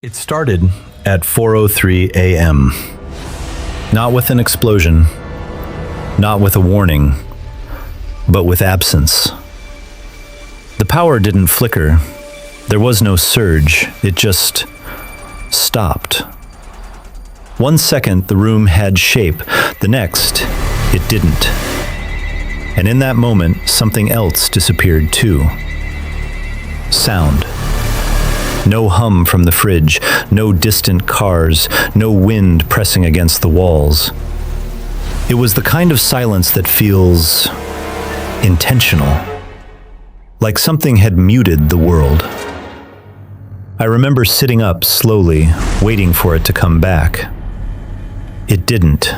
It started at 4:03 a.m. Not with an explosion, not with a warning, but with absence. The power didn't flicker. There was no surge. It just stopped. 1 second, the room had shape. The next, it didn't. And in that moment, something else disappeared too. Sound. No hum from the fridge, no distant cars, no wind pressing against the walls. It was the kind of silence that feels intentional, like something had muted the world. I remember sitting up slowly, waiting for it to come back. It didn't.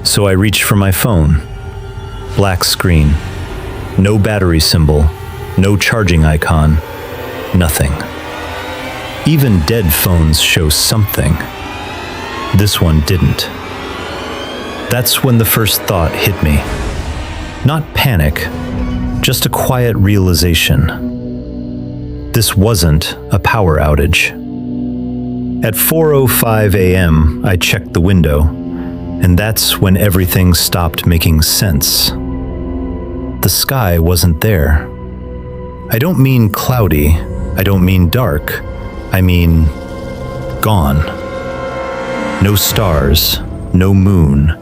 So I reached for my phone. Black screen. No battery symbol. No charging icon. Nothing. Even dead phones show something. This one didn't. That's when the first thought hit me. Not panic, just a quiet realization. This wasn't a power outage. At 4:05 a.m., I checked the window, and that's when everything stopped making sense. The sky wasn't there. I don't mean cloudy, I don't mean dark. I mean, gone. No stars, no moon,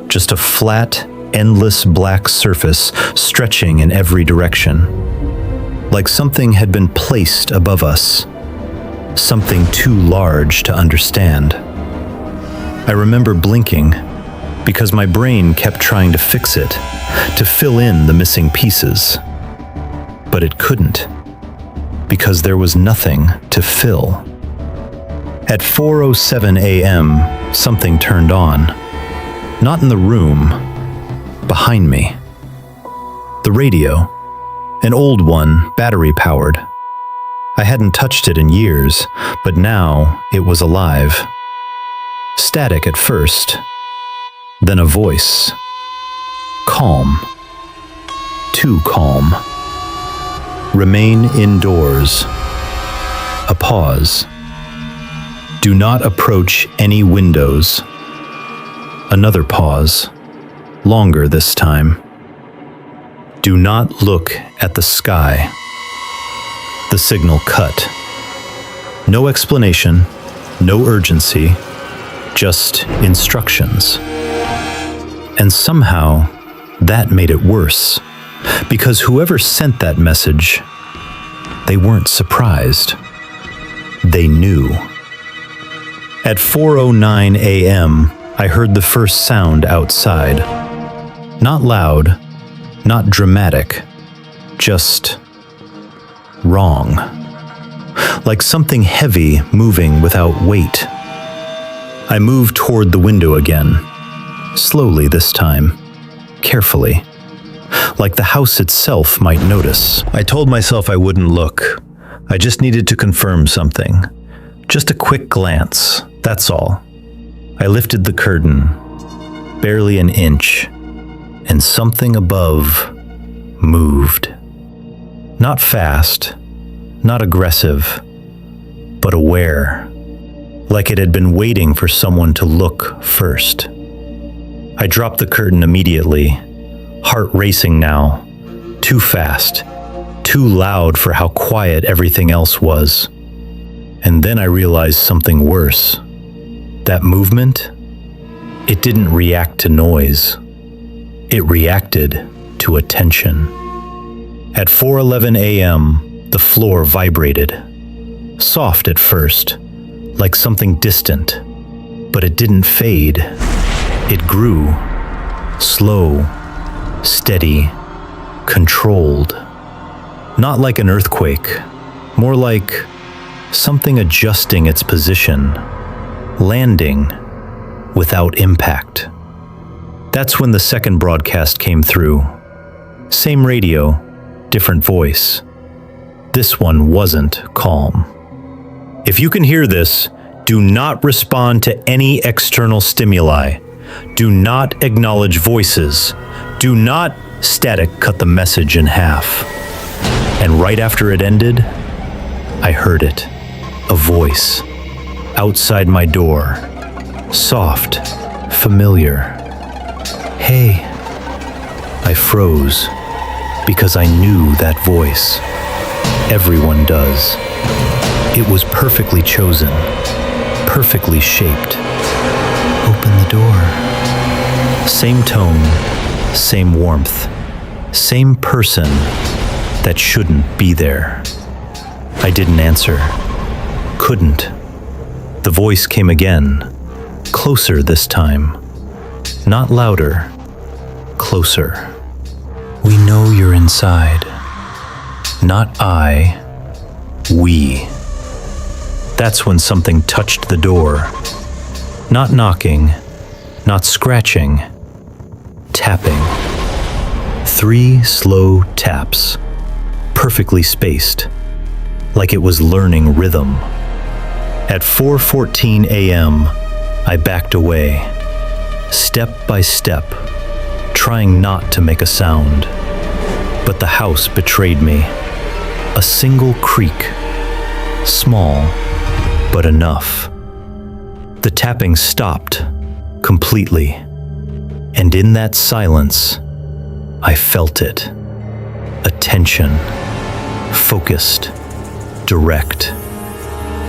just a flat, endless black surface stretching in every direction. Like something had been placed above us, something too large to understand. I remember blinking because my brain kept trying to fix it, to fill in the missing pieces. But it couldn't. Because there was nothing to fill. At 4:07 a.m., something turned on. Not in the room, behind me. The radio, an old one, battery-powered. I hadn't touched it in years, but now it was alive. Static at first, then a voice. Calm. Too calm. Remain indoors. A pause. Do not approach any windows. Another pause. Longer this time. Do not look at the sky. The signal cut. No explanation, no urgency, just instructions. And somehow, that made it worse. Because whoever sent that message, they weren't surprised. They knew. At 4:09 a.m., I heard the first sound outside. Not loud, not dramatic, just wrong. Like something heavy moving without weight. I moved toward the window again, slowly this time, carefully. Like the house itself might notice. I told myself I wouldn't look. I just needed to confirm something. Just a quick glance, that's all. I lifted the curtain, barely an inch, and something above moved. Not fast, not aggressive, but aware. Like it had been waiting for someone to look first. I dropped the curtain immediately. Heart racing now, too fast, too loud for how quiet everything else was. And then I realized something worse. That movement, it didn't react to noise. It reacted to attention. At 4:11 a.m., the floor vibrated. Soft at first, like something distant, but it didn't fade. It grew, slow, steady, controlled. Not like an earthquake, more like something adjusting its position, landing without impact. That's when the second broadcast came through. Same radio, different voice. This one wasn't calm. If you can hear this, do not respond to any external stimuli. Do not acknowledge voices. Do not static cut the message in half. And right after it ended, I heard it, a voice. outside my door. Soft, familiar. Hey. I froze because I knew that voice. Everyone does. It was perfectly chosen, perfectly shaped. Open the door. Same tone, same warmth, same person that shouldn't be there. I didn't answer. Couldn't. The voice came again, closer this time. Not louder, closer. We know you're inside. Not I, we. That's when something touched the door. Not knocking, not scratching, tapping. 3 slow taps, perfectly spaced, like it was learning rhythm. At 4:14 a.m., I backed away, step by step, trying not to make a sound. But the house betrayed me. A single creak, small, but enough. The tapping stopped completely, and in that silence, I felt it. Attention, focused, direct,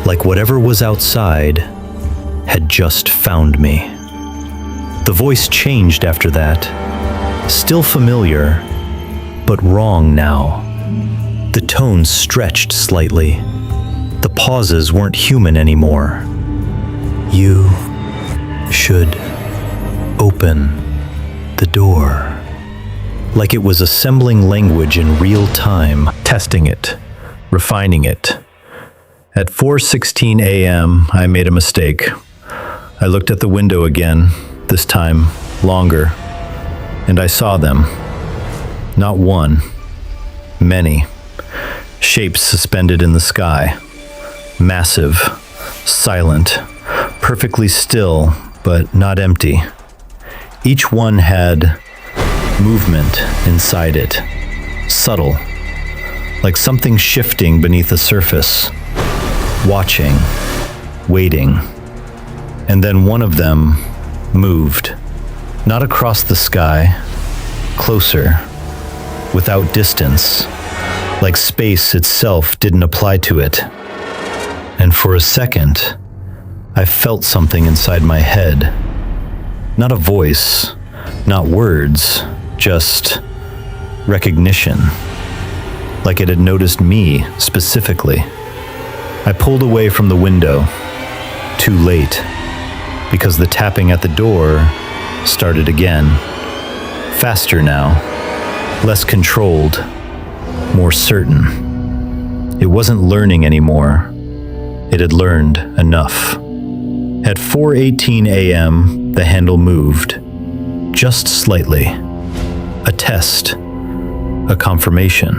like whatever was outside had just found me. The voice changed after that, still familiar, but wrong now. The tone stretched slightly. The pauses weren't human anymore. You should open the door. Like it was assembling language in real time, testing it, refining it. At 4:16 a.m., I made a mistake. I looked at the window again, this time longer, and I saw them. Not one, many. Shapes suspended in the sky. Massive, silent, perfectly still, but not empty. Each one had movement inside it, subtle, like something shifting beneath the surface, watching, waiting. And then one of them moved, not across the sky, closer, without distance, like space itself didn't apply to it. And for a second, I felt something inside my head. Not a voice, not words, just recognition. Like it had noticed me specifically. I pulled away from the window, too late, because the tapping at the door started again. Faster now, less controlled, more certain. It wasn't learning anymore. It had learned enough. At 4:18 a.m., the handle moved, just slightly. A test, a confirmation.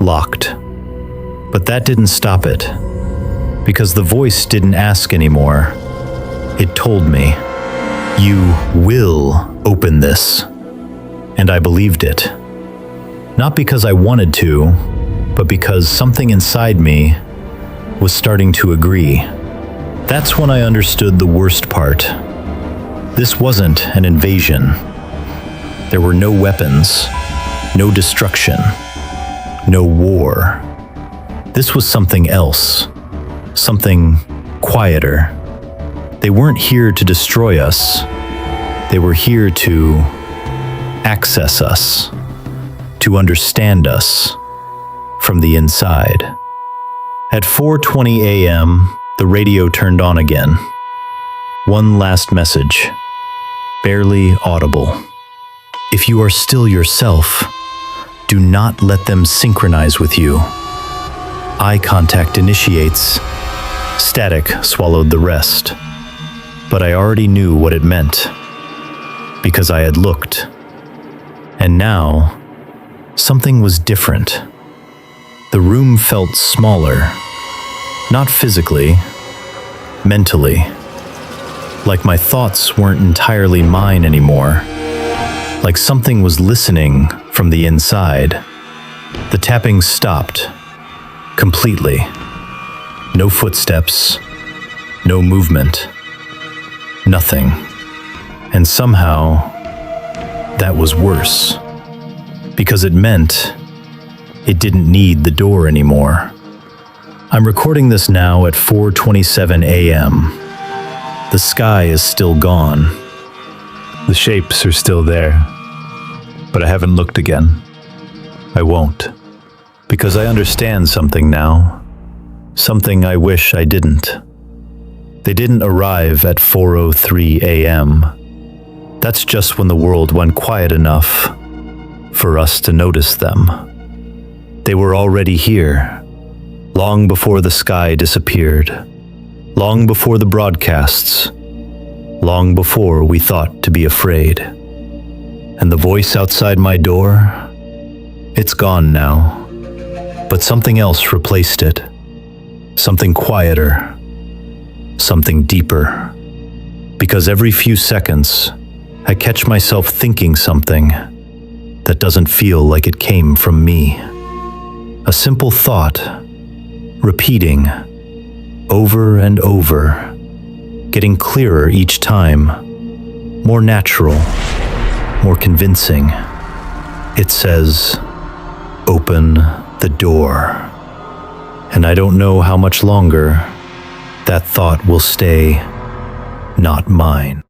Locked. But that didn't stop it, because the voice didn't ask anymore. It told me, "You will open this." And I believed it. Not because I wanted to, but because something inside me was starting to agree. That's when I understood the worst part. This wasn't an invasion. There were no weapons, no destruction, no war. This was something else, something quieter. They weren't here to destroy us. They were here to access us, to understand us from the inside. At 4:20 a.m., the radio turned on again. One last message, barely audible. If you are still yourself, do not let them synchronize with you. Eye contact initiates. Static swallowed the rest. But I already knew what it meant, because I had looked. And now, something was different. The room felt smaller, not physically, mentally. Like my thoughts weren't entirely mine anymore. Like something was listening from the inside. The tapping stopped, completely. No footsteps, No movement. Nothing. And somehow, that was worse. Because it meant it didn't need the door anymore. I'm recording this now at 4:27 a.m. The sky is still gone. The shapes are still there. But I haven't looked again. I won't. Because I understand something now. Something I wish I didn't. They didn't arrive at 4:03 a.m. That's just when the world went quiet enough for us to notice them. They were already here, long before the sky disappeared, long before the broadcasts, long before we thought to be afraid. And the voice outside my door, it's gone now, but something else replaced it. Something quieter, something deeper. Because every few seconds, I catch myself thinking something that doesn't feel like it came from me. A simple thought, repeating over and over, getting clearer each time, more natural, more convincing. It says, "Open the door." And I don't know how much longer that thought will stay not mine.